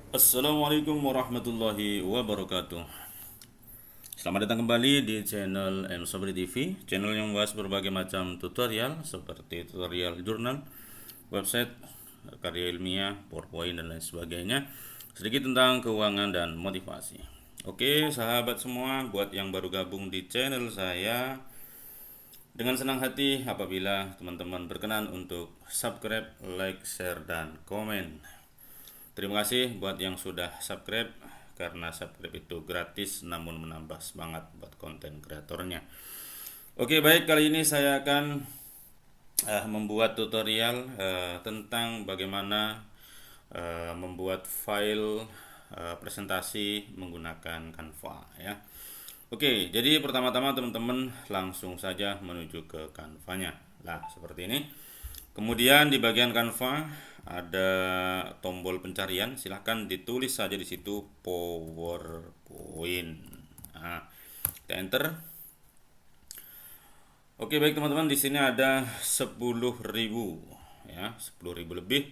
Assalamualaikum warahmatullahi wabarakatuh. Selamat datang kembali di channel M Sabri TV, channel yang membahas berbagai macam tutorial seperti tutorial jurnal, website, karya ilmiah, PowerPoint dan lain sebagainya. Sedikit tentang keuangan dan motivasi. Oke, sahabat semua, buat yang baru gabung di channel saya, dengan senang hati apabila teman-teman berkenan untuk subscribe, like, share, dan komen. Terima kasih buat yang sudah subscribe, karena subscribe itu gratis namun menambah semangat buat konten kreatornya. Oke, baik, kali ini saya akan membuat tutorial tentang bagaimana membuat file presentasi menggunakan Canva ya. Oke, jadi pertama-tama teman-teman langsung saja menuju ke Canva-nya. Nah, seperti ini. Kemudian di bagian Canva ada tombol pencarian, silahkan ditulis saja di situ PowerPoint. Nah, kita enter. Oke, baik teman-teman, di sini ada 10.000 ya, 10.000 lebih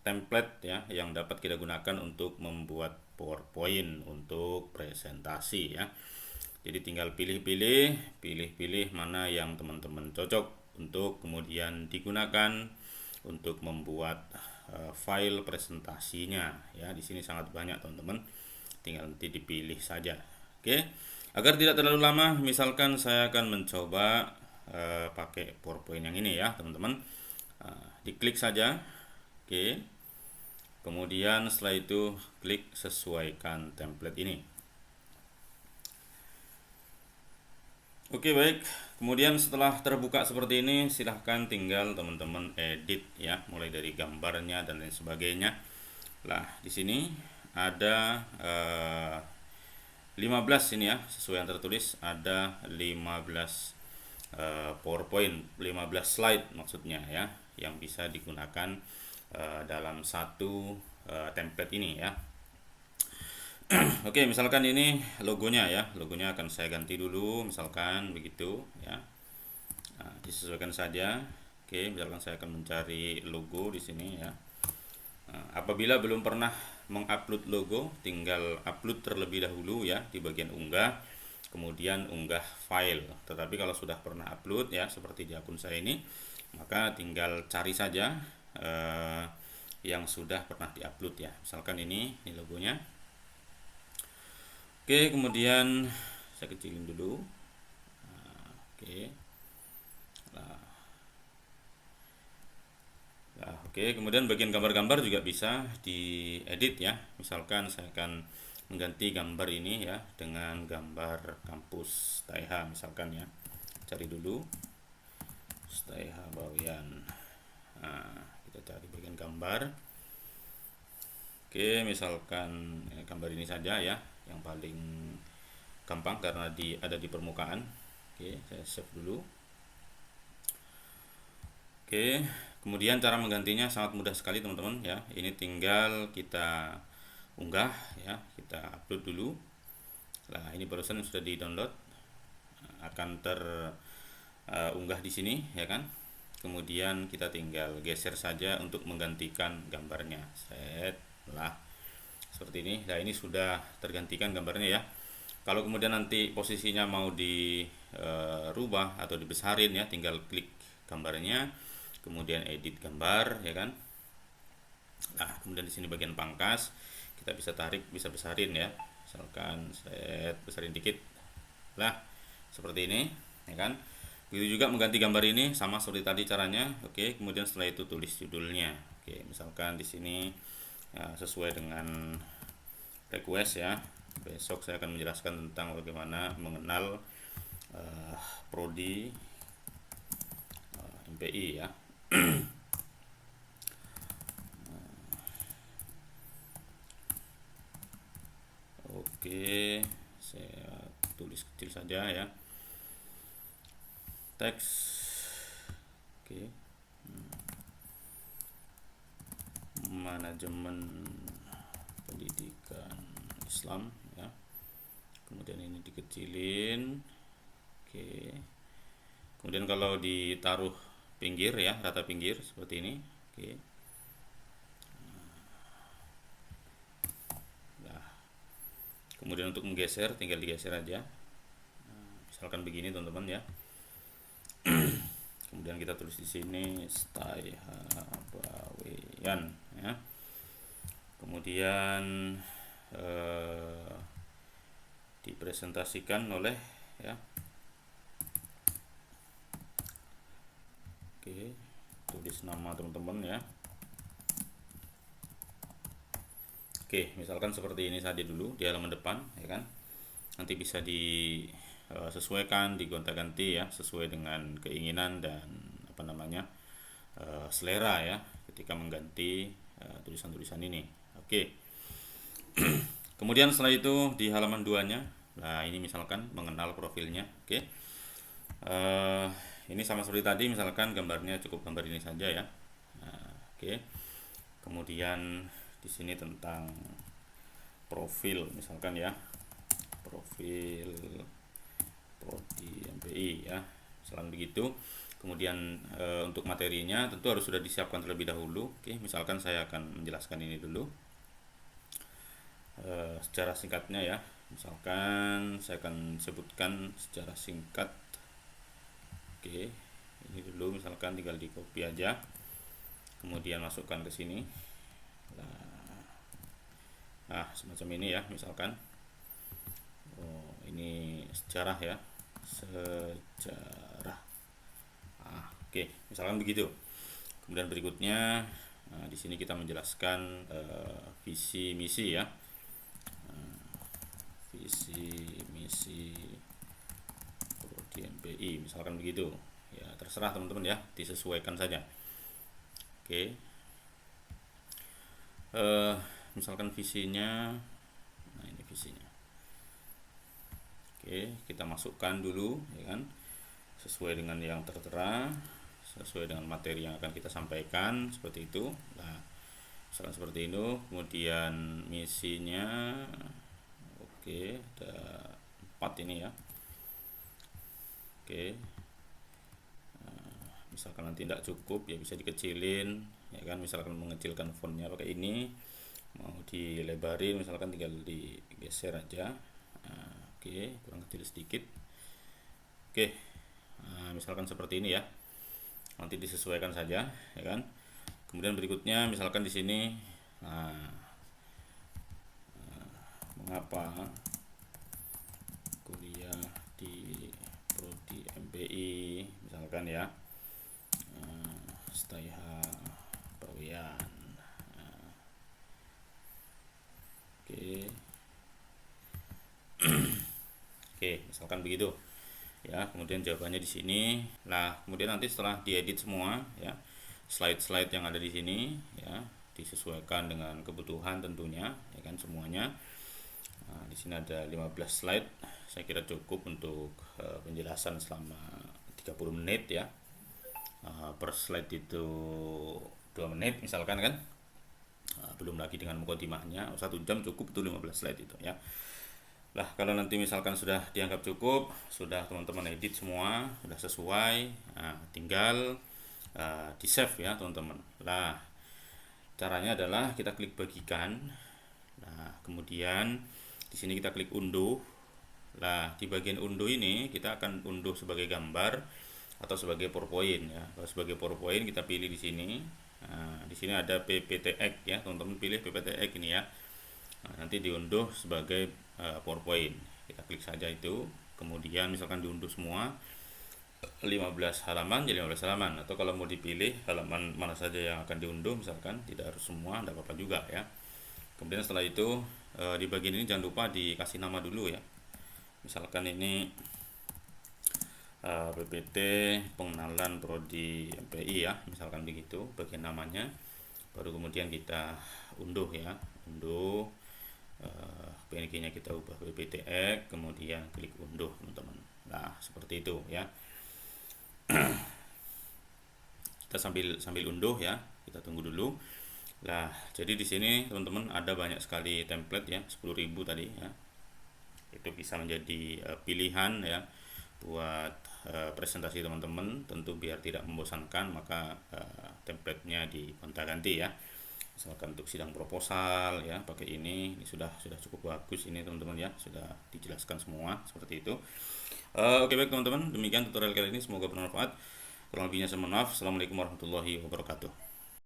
template ya yang dapat kita gunakan untuk membuat PowerPoint untuk presentasi ya. Jadi tinggal pilih-pilih mana yang teman-teman cocok untuk kemudian digunakan untuk membuat file presentasinya ya. Di sini sangat banyak teman-teman, tinggal nanti dipilih saja. Oke, agar tidak terlalu lama, misalkan saya akan mencoba pakai PowerPoint yang ini ya teman-teman. Diklik saja. Oke, kemudian setelah itu klik sesuaikan template ini. Oke, baik, kemudian setelah terbuka seperti ini, silahkan tinggal teman-teman edit ya, mulai dari gambarnya dan lain sebagainya. Nah, di sini ada 15 ini ya, sesuai yang tertulis ada 15 PowerPoint, 15 slide maksudnya ya, yang bisa digunakan dalam satu template ini ya. Oke, misalkan ini logonya ya, logonya akan saya ganti dulu, misalkan begitu ya. Nah, disesuaikan saja. Oke, misalkan saya akan mencari logo di sini ya. Nah, apabila belum pernah mengupload logo, tinggal upload terlebih dahulu ya di bagian unggah, kemudian unggah file. Tetapi kalau sudah pernah upload ya, seperti di akun saya ini, maka tinggal cari saja yang sudah pernah diupload ya. Misalkan ini logonya. Oke, kemudian saya kecilin dulu. Nah, oke. Nah, oke, kemudian bagian gambar-gambar juga bisa diedit ya. Misalkan saya akan mengganti gambar ini ya dengan gambar kampus TAIH misalkan ya. Cari dulu TAIH Bawean. Nah, kita cari bagian gambar. Oke, misalkan gambar ini saja ya, yang paling gampang karena ada di permukaan. Oke, saya save dulu. Oke, kemudian cara menggantinya sangat mudah sekali teman-teman ya. Ini tinggal kita unggah ya, kita upload dulu. Nah, ini barusan sudah di-download, akan terunggah di sini ya kan. Kemudian kita tinggal geser saja untuk menggantikan gambarnya. Set lah seperti ini. Nah, ini sudah tergantikan gambarnya ya. Kalau kemudian nanti posisinya mau dirubah atau dibesarin ya, tinggal klik gambarnya, kemudian edit gambar ya kan. Nah, kemudian di sini bagian pangkas kita bisa tarik, bisa besarin ya. Misalkan saya besarin dikit. Lah, seperti ini ya kan. Begitu juga mengganti gambar ini sama seperti tadi caranya. Oke, kemudian setelah itu tulis judulnya. Oke, misalkan di sini ya, sesuai dengan request ya. Besok saya akan menjelaskan tentang bagaimana mengenal prodi MPI ya. Oke, saya tulis kecil saja ya. Teks. Oke. Manajemen pendidikan Islam ya. Kemudian ini dikecilin. Oke. Kemudian kalau ditaruh pinggir ya, rata pinggir seperti ini. Oke. Kemudian untuk menggeser tinggal digeser aja. Misalkan begini teman-teman ya. Kemudian kita tulis di sini Staihabawean ya. Kemudian dipresentasikan oleh ya. Oke, tulis nama teman-teman ya. Oke, misalkan seperti ini saja dulu di halaman depan ya kan. Nanti bisa disesuaikan, digonta-ganti ya sesuai dengan keinginan dan apa namanya selera ya ketika mengganti tulisan-tulisan ini. Oke. Kemudian setelah itu di halaman 2-nya, nah ini misalkan mengenal profilnya. Oke. Ini sama seperti tadi, misalkan gambarnya cukup gambar ini saja ya. Nah, oke. Kemudian di sini tentang profil misalkan ya, profil prodi MPI ya, misalkan begitu. Kemudian untuk materinya tentu harus sudah disiapkan terlebih dahulu. Oke, misalkan saya akan menjelaskan ini dulu secara singkatnya ya. Misalkan saya akan sebutkan secara singkat. Oke, ini dulu misalkan tinggal di copy aja, kemudian masukkan ke sini. Nah, semacam ini ya, misalkan. Oh, ini sejarah ya, sejarah. Oke, misalkan begitu. Kemudian berikutnya, di sini kita menjelaskan visi misi ya, visi misi prodi MPI, misalkan begitu. Ya, terserah teman-teman ya, disesuaikan saja. Oke. Misalkan visinya, nah ini visinya. Oke, kita masukkan dulu ya kan, sesuai dengan yang tertera, sesuai dengan materi yang akan kita sampaikan, seperti itu. Nah, misalkan seperti itu. Kemudian misinya, oke, ada 4 ini ya. Oke, misalkan nanti tidak cukup ya bisa dikecilin ya kan, misalkan mengecilkan fontnya pakai ini, mau dilebarin misalkan tinggal digeser aja. Oke, kurang kecil sedikit. Oke, misalkan seperti ini ya, nanti disesuaikan saja ya kan. Kemudian berikutnya misalkan di sini, mengapa kuliah di prodi MPI misalkan ya, Staihabawean. Oke. Oke, misalkan begitu ya. Kemudian jawabannya di sini. Nah, kemudian nanti setelah diedit semua ya, slide-slide yang ada di sini ya, disesuaikan dengan kebutuhan tentunya ya kan semuanya. Nah, di sini ada 15 slide. Saya kira cukup untuk penjelasan selama 30 menit ya. Per slide itu 2 menit misalkan kan. Belum lagi dengan mukadimahnya 1 jam cukup itu 15 slide itu ya. Lah, kalau nanti misalkan sudah dianggap cukup, sudah teman-teman edit semua, sudah sesuai, tinggal di save ya teman-teman. Lah, caranya adalah kita klik bagikan. Nah, kemudian di sini kita klik unduh. Nah, di bagian unduh ini kita akan unduh sebagai gambar atau sebagai PowerPoint ya. Kalau sebagai PowerPoint kita pilih di sini. Nah, di sini ada PPTX ya, teman-teman pilih PPTX ini ya. Nah, nanti diunduh sebagai PowerPoint. Kita klik saja itu. Kemudian misalkan diunduh semua 15 halaman jadi 15 halaman, atau kalau mau dipilih halaman mana saja yang akan diunduh misalkan, tidak harus semua, tidak apa-apa juga ya. Kemudian setelah itu di bagian ini jangan lupa dikasih nama dulu ya. Misalkan ini PPT pengenalan prodi MPI ya, misalkan begitu bagian namanya. Baru kemudian kita unduh ya, unduh PNG-nya kita ubah PPTX, kemudian klik unduh teman-teman. Nah, seperti itu ya. Kita sambil unduh ya, kita tunggu dulu. Nah, jadi di sini teman-teman ada banyak sekali template ya, 10.000 tadi ya. Itu bisa menjadi pilihan ya buat presentasi teman-teman. Tentu biar tidak membosankan, maka template-nya digonta-ganti ya. misalkan untuk sidang proposal ya pakai ini sudah cukup bagus ini teman-teman ya, sudah dijelaskan semua seperti itu. Oke baik teman-teman, demikian tutorial kali ini, semoga bermanfaat. Kurang lebihnya saya mohon maaf. Assalamualaikum warahmatullahi wabarakatuh.